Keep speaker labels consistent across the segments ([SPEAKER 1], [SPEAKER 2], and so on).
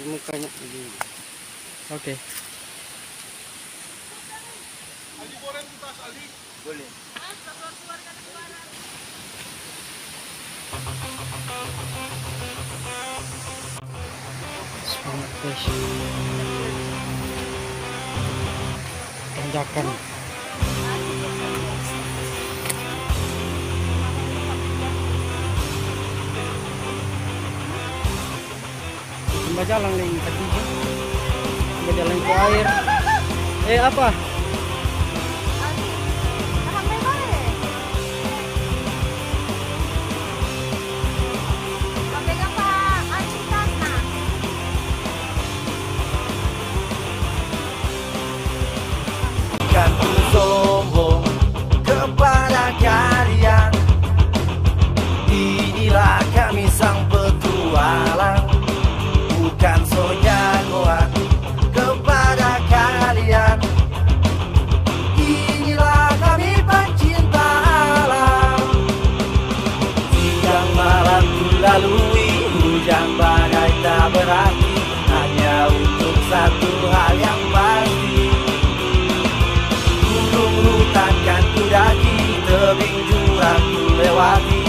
[SPEAKER 1] mukanya.
[SPEAKER 2] Oke.
[SPEAKER 1] Boleh.
[SPEAKER 2] Semangat guys. Tanjakan. Sampai jalan lagi tadi. Sampai jalan ke air. Apa?
[SPEAKER 3] Bukan ku sombong kepada kalian, inilah kami sang petualang. Bukan so jagoan kepada kalian, inilah kami pencinta alam. Siang malam ku lalui, hujan badai tak berarti, hanya untuk satu hal yang pasti. Gunung hutan kan ku daki, tebing jurang ku lewati,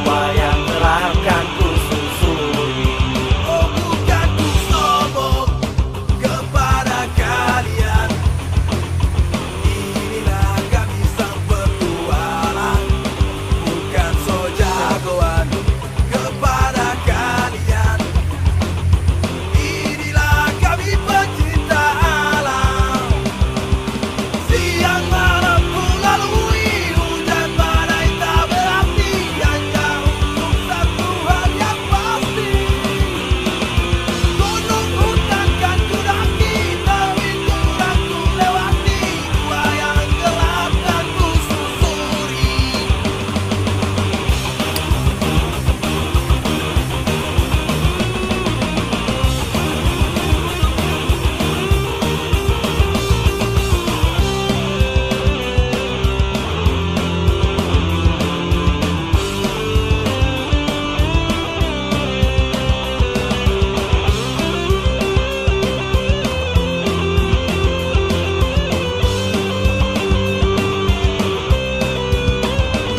[SPEAKER 3] wayang gelap kan ku susuri. Oh bukan ku sombong kepada kalian, inilah kami sang petualang. Bukan so jagoan kepada kalian, inilah kami pencinta alam. Siang malam ku lalui, hujan badai tak berarti, hanya untuk satu hal yang pasti. Gunung hutan kan ku daki, tebing jurang ku lewati, wayang gelap kan ku susuri.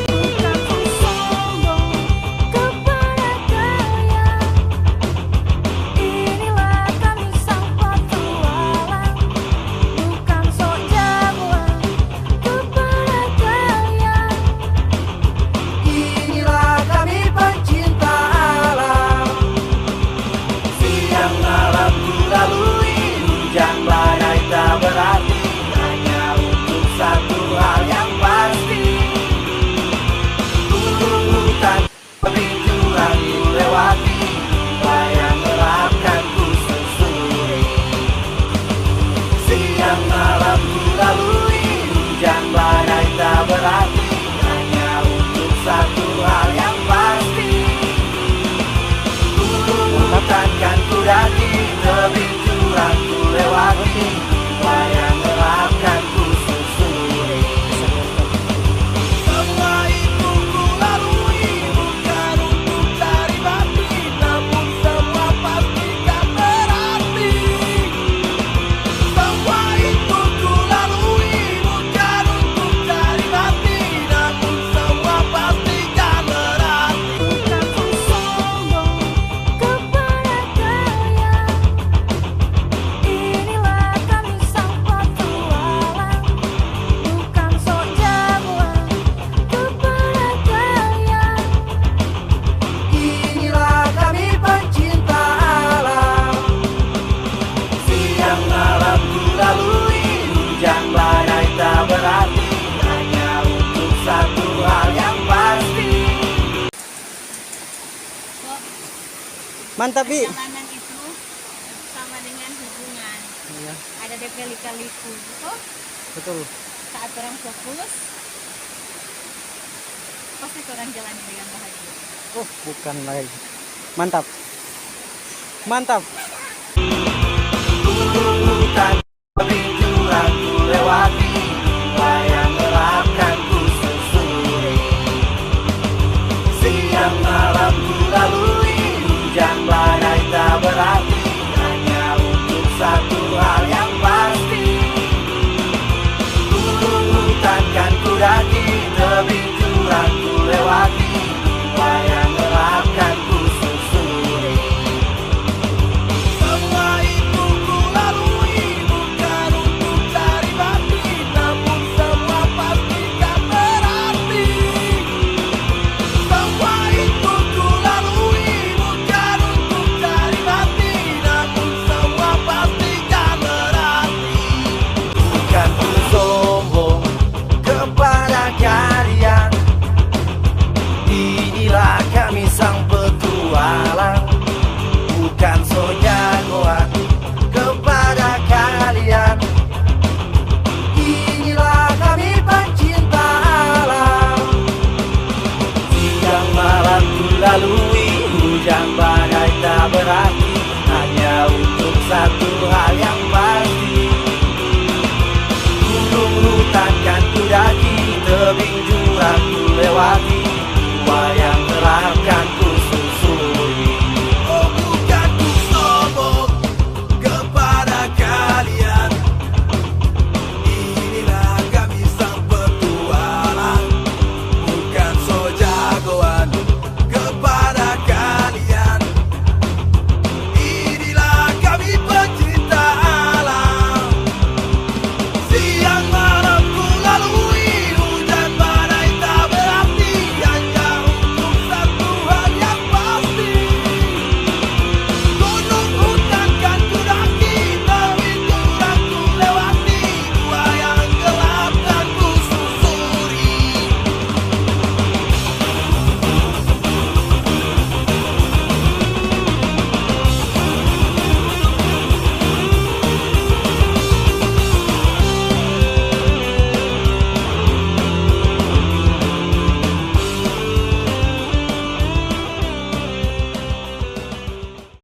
[SPEAKER 4] Bukan ku sombong kepada kalian, inilah kami sang petualang. Bukan so jagoan kepada kalian,
[SPEAKER 3] Inilah kami pencinta alam. Siang malam ku lalui, hujan badai tak berarti, hanya untuk satu hal yang pasti. Gunung hutan tebing jurang ku lewati, wayang gelap kan ku susuri. Siang malam ku lalui, hujan badai tak berarti, hanya untuk satu hal yang pasti. Gunung hutan kan ku daki, tebing jurang ku lewati, wayang gelap kan ku susuri. Semua itu ku lalui, bukan untuk cari mati, namun semua pasti kan berarti. Semua itu ku lalui, bukan untuk cari mati, namun semua pasti kan berarti.
[SPEAKER 4] bukan ku sombong kepada kalian, inilah kami sang petualang. Bukan so jagoan kepada kalian,
[SPEAKER 3] Inilah kami pencinta alam. Siang malam ku lalui, hujan badai tak berarti, hanya untuk satu hal yang pasti.
[SPEAKER 2] Mantap, Bi.
[SPEAKER 5] Perjalanan itu sama dengan hubungan.
[SPEAKER 2] Iya,
[SPEAKER 5] Ada DP lika-liku. So,
[SPEAKER 2] betul.
[SPEAKER 5] saat orang fokus, pasti orang jalani dengan bahagia.
[SPEAKER 2] Oh, bukan lagi. Mantap. Mantap.
[SPEAKER 3] Gunung hutan tebing jurang ku lewati, wayang gelap kan ku susuri. Siang malam ku lalui, hujan badai tak berarti, tak berarti hanya untuk satu hal yang